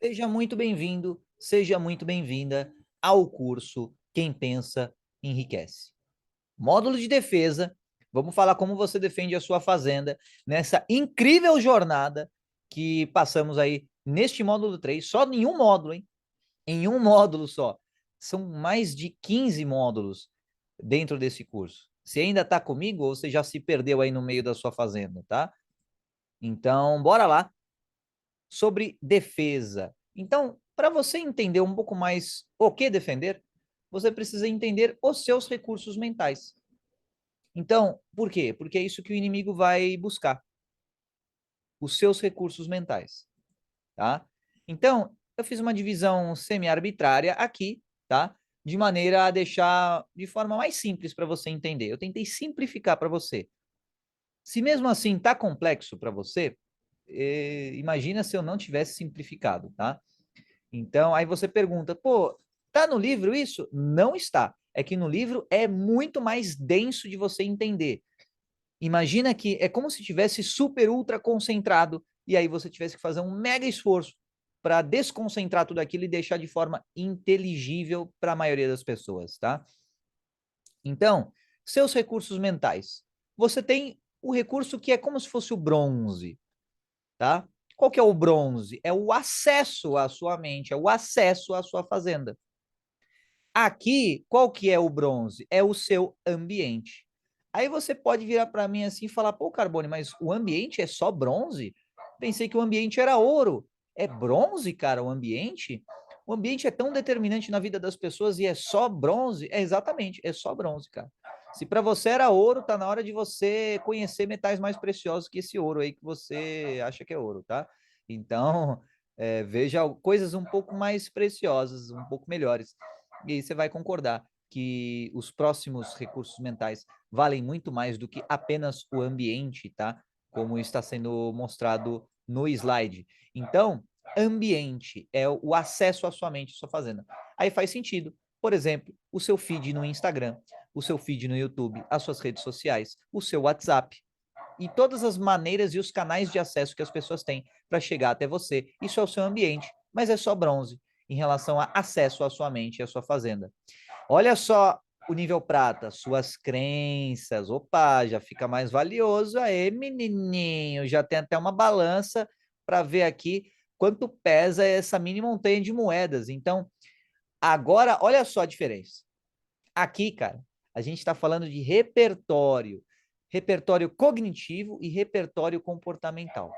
Seja muito bem-vindo, seja muito bem-vinda ao curso Quem Pensa Enriquece. Módulo de defesa, vamos falar como você defende a sua fazenda nessa incrível jornada que passamos aí neste módulo 3, só em um módulo, hein? Em um módulo só. São mais de 15 módulos dentro desse curso. Você ainda está comigo ou você já se perdeu aí no meio da sua fazenda, tá? Então, bora lá sobre defesa. Então, para você entender um pouco mais o que defender, você precisa entender os seus recursos mentais. Então, por quê? Porque é isso que o inimigo vai buscar, os seus recursos mentais, tá? Então, eu fiz uma divisão semi-arbitrária aqui, tá? De maneira a deixar de forma mais simples para você entender. Eu tentei simplificar para você. Se mesmo assim tá complexo para você, imagina se eu não tivesse simplificado, tá? Então, aí você pergunta, pô, tá no livro isso? Não está. É que no livro é muito mais denso de você entender. Imagina que é como se tivesse super ultra concentrado e aí você tivesse que fazer um mega esforço para desconcentrar tudo aquilo e deixar de forma inteligível para a maioria das pessoas, tá? Então, seus recursos mentais. Você tem o recurso que é como se fosse o bronze, tá? Qual que é o bronze? É o acesso à sua mente, é o acesso à sua fazenda. Aqui, qual que é o bronze? É o seu ambiente. Aí você pode virar para mim assim e falar, pô, Carbone, mas o ambiente é só bronze? Pensei que o ambiente era ouro. É bronze, cara, o ambiente? O ambiente é tão determinante na vida das pessoas e é só bronze? É exatamente, é só bronze, cara. Se para você era ouro, tá na hora de você conhecer metais mais preciosos que esse ouro aí que você acha que é ouro, tá? Então, veja coisas um pouco mais preciosas, um pouco melhores. E aí você vai concordar que os próximos recursos mentais valem muito mais do que apenas o ambiente, tá? Como está sendo mostrado no slide. Então, ambiente é o acesso à sua mente, à sua fazenda. Aí faz sentido. Por exemplo, o seu feed no Instagram, o seu feed no YouTube, as suas redes sociais, o seu WhatsApp e todas as maneiras e os canais de acesso que as pessoas têm para chegar até você. Isso é o seu ambiente, mas é só bronze em relação a acesso à sua mente e à sua fazenda. Olha só o nível prata, suas crenças. Opa, já fica mais valioso aí, menininho. Já tem até uma balança para ver aqui quanto pesa essa mini montanha de moedas. Então, agora, olha só a diferença. Aqui, cara, a gente está falando de repertório, repertório cognitivo e repertório comportamental.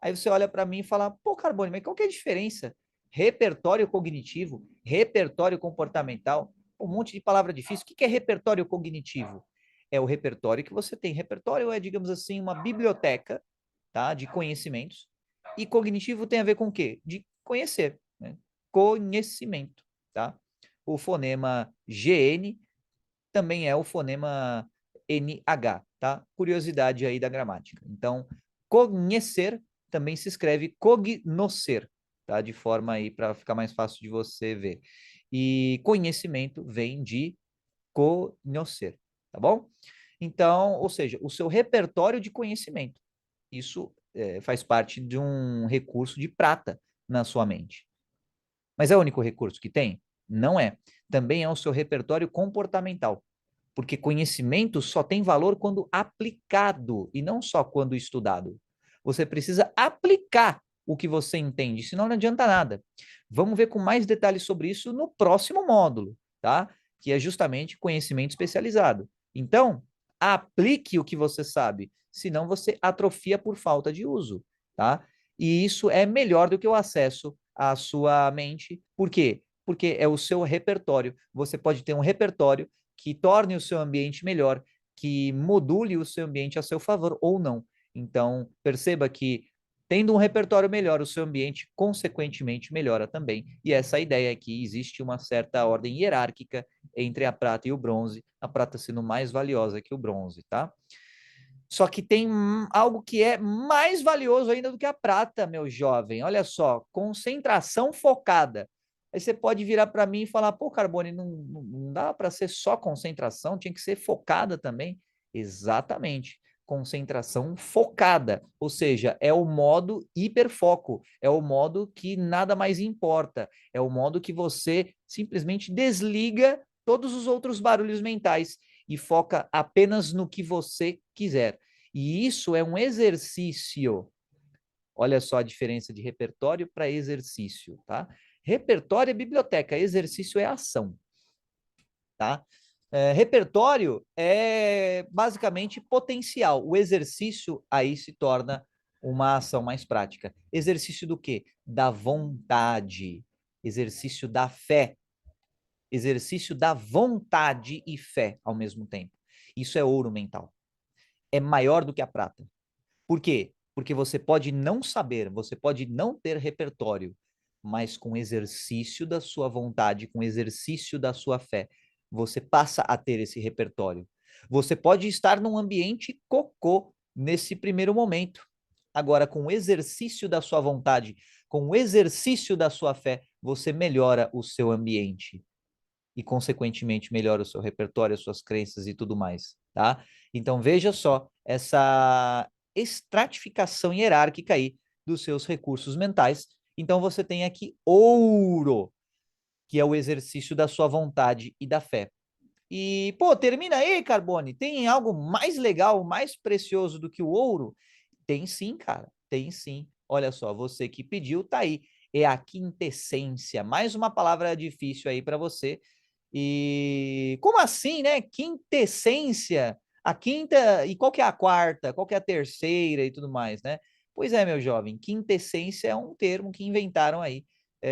Aí você olha para mim e fala, pô, Carbone, mas qual que é a diferença? Repertório cognitivo, repertório comportamental, um monte de palavra difícil. O que é repertório cognitivo? É o repertório que você tem. Repertório é, digamos assim, uma biblioteca, tá, de conhecimentos. E cognitivo tem a ver com o quê? De conhecer, né? Conhecimento, tá? O fonema GN também é o fonema NH, tá? Curiosidade aí da gramática. Então, conhecer também se escreve cognoscer, tá? De forma aí para ficar mais fácil de você ver. E conhecimento vem de conhecer, tá bom? Então, ou seja, o seu repertório de conhecimento. Isso faz parte de um recurso de prata na sua mente. Mas é o único recurso que tem? Não é. Também é o seu repertório comportamental, porque conhecimento só tem valor quando aplicado e não só quando estudado. Você precisa aplicar o que você entende, senão não adianta nada. Vamos ver com mais detalhes sobre isso no próximo módulo, tá? Que é justamente conhecimento especializado. Então, aplique o que você sabe, senão você atrofia por falta de uso, tá? E isso é melhor do que o acesso à sua mente. Por quê? Porque é o seu repertório. Você pode ter um repertório que torne o seu ambiente melhor, que module o seu ambiente a seu favor ou não. Então, perceba que tendo um repertório melhor, o seu ambiente consequentemente melhora também. E essa ideia é que existe uma certa ordem hierárquica entre a prata e o bronze, a prata sendo mais valiosa que o bronze, tá? Só que tem algo que é mais valioso ainda do que a prata, meu jovem. Olha só, concentração focada. Aí você pode virar para mim e falar, pô, Carbone, não dá para ser só concentração, tinha que ser focada também. Exatamente. concentração focada, ou seja, é o modo hiperfoco, é o modo que nada mais importa, é o modo que você simplesmente desliga todos os outros barulhos mentais e foca apenas no que você quiser. E isso é um exercício. Olha só a diferença de repertório para exercício, tá? Repertório é biblioteca, exercício é ação, tá? Repertório é basicamente potencial. O exercício aí se torna uma ação mais prática. Exercício do quê? Da vontade. Exercício da fé. Exercício da vontade e fé ao mesmo tempo. Isso é ouro mental. É maior do que a prata. Por quê? Porque você pode não saber, você pode não ter repertório, mas com exercício da sua vontade, com exercício da sua fé, você passa a ter esse repertório. Você pode estar num ambiente cocô nesse primeiro momento. Agora, com o exercício da sua vontade, com o exercício da sua fé, você melhora o seu ambiente e, consequentemente, melhora o seu repertório, as suas crenças e tudo mais, tá? Então, veja só essa estratificação hierárquica aí dos seus recursos mentais. Então, você tem aqui ouro, que é o exercício da sua vontade e da fé. E, pô, termina aí, Carbone. Tem algo mais legal, mais precioso do que o ouro? Tem sim, cara. Tem sim. Olha só, você que pediu, tá aí. É a quintessência. Mais uma palavra difícil aí para você. E como assim, né? Quintessência. A quinta, e qual que é a quarta? Qual que é a terceira e tudo mais, né? Pois é, meu jovem, quintessência é um termo que inventaram aí,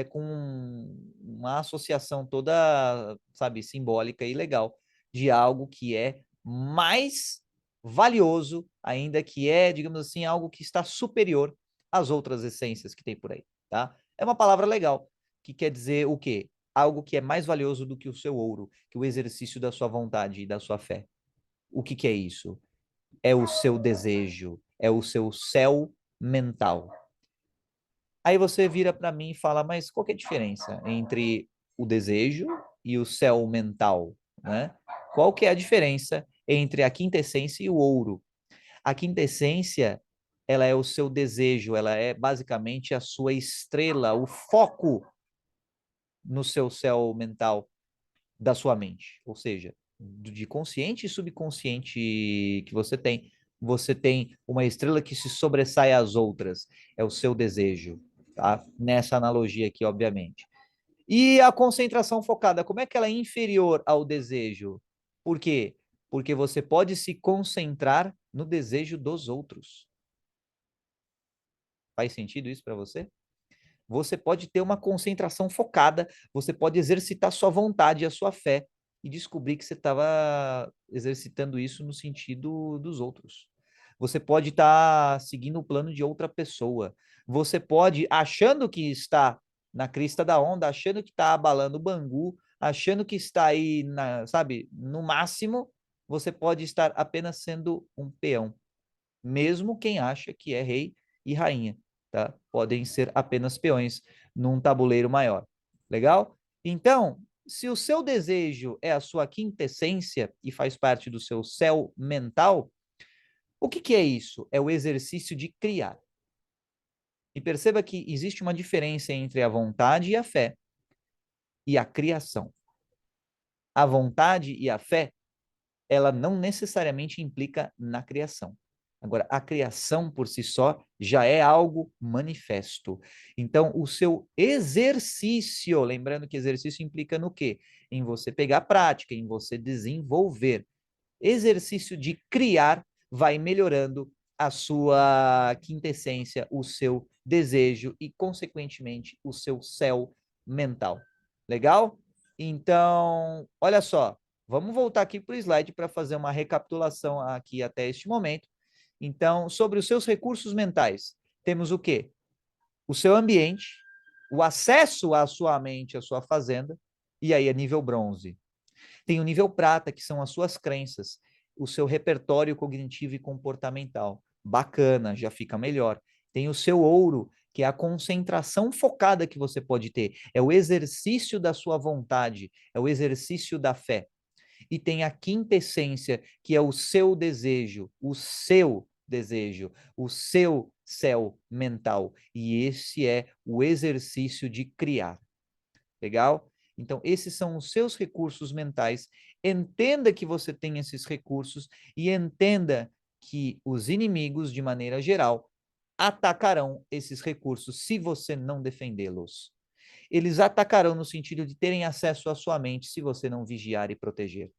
com uma associação toda, sabe, simbólica e legal de algo que é mais valioso, ainda que é, digamos assim, algo que está superior às outras essências que tem por aí, tá? É uma palavra legal, que quer dizer o quê? Algo que é mais valioso do que o seu ouro, que o exercício da sua vontade e da sua fé. O que é isso? É o seu desejo, é o seu céu mental. Aí você vira para mim e fala, mas qual que é a diferença entre o desejo e o céu mental, né? Qual que é a diferença entre a quintessência e o ouro? A quintessência, ela é o seu desejo, ela é basicamente a sua estrela, o foco no seu céu mental da sua mente, ou seja, de consciente e subconsciente que você tem uma estrela que se sobressai às outras, é o seu desejo, tá? Nessa analogia aqui, obviamente. E a concentração focada, como é que ela é inferior ao desejo? Por quê? Porque você pode se concentrar no desejo dos outros. Faz sentido isso para você? Você pode ter uma concentração focada, você pode exercitar sua vontade e a sua fé e descobrir que você estava exercitando isso no sentido dos outros. Você pode estar seguindo o plano de outra pessoa. Você pode, achando que está na crista da onda, achando que está abalando o Bangu, achando que está aí, sabe, no máximo, você pode estar apenas sendo um peão, mesmo quem acha que é rei e rainha, tá? Podem ser apenas peões num tabuleiro maior. Legal? Então, se o seu desejo é a sua quintessência e faz parte do seu céu mental, o que é isso? É o exercício de criar. E perceba que existe uma diferença entre a vontade e a fé e a criação. A vontade e a fé, ela não necessariamente implica na criação. Agora, a criação por si só já é algo manifesto. Então, o seu exercício, lembrando que exercício implica no quê? Em você pegar prática, em você desenvolver. Exercício de criar vai melhorando a sua quintessência, o seu desejo e, consequentemente, o seu céu mental. Legal? Então, olha só, vamos voltar aqui para o slide para fazer uma recapitulação aqui até este momento. Então, sobre os seus recursos mentais, temos o quê? O seu ambiente, o acesso à sua mente, à sua fazenda, e aí a nível bronze. Tem o nível prata, que são as suas crenças, o seu repertório cognitivo e comportamental. Bacana, já fica melhor. Tem o seu ouro, que é a concentração focada que você pode ter. É o exercício da sua vontade, é o exercício da fé. e tem a quinta essência, que é o seu desejo, o seu desejo, o seu céu mental. E esse é o exercício de criar. Legal? Então, esses são os seus recursos mentais. Entenda que você tem esses recursos e entenda que os inimigos, de maneira geral, atacarão esses recursos se você não defendê-los. Eles atacarão no sentido de terem acesso à sua mente se você não vigiar e proteger.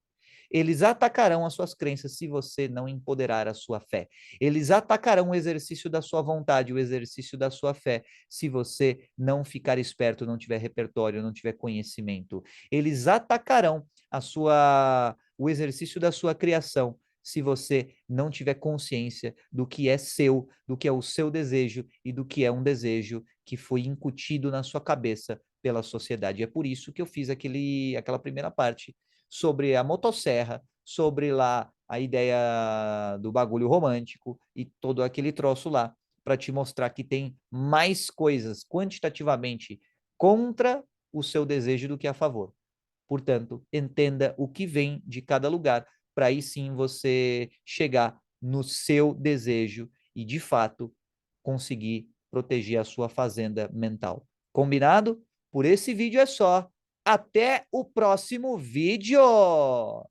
Eles atacarão as suas crenças se você não empoderar a sua fé. Eles atacarão o exercício da sua vontade, o exercício da sua fé, se você não ficar esperto, não tiver repertório, não tiver conhecimento. Eles atacarão o exercício da sua criação, se você não tiver consciência do que é seu, do que é o seu desejo e do que é um desejo que foi incutido na sua cabeça pela sociedade. É por isso que eu fiz aquela primeira parte sobre a motosserra, sobre lá a ideia do bagulho romântico e todo aquele troço lá, para te mostrar que tem mais coisas quantitativamente contra o seu desejo do que a favor. Portanto, entenda o que vem de cada lugar, para aí sim você chegar no seu desejo e, de fato, conseguir proteger a sua fazenda mental. Combinado? Por esse vídeo é só. Até o próximo vídeo!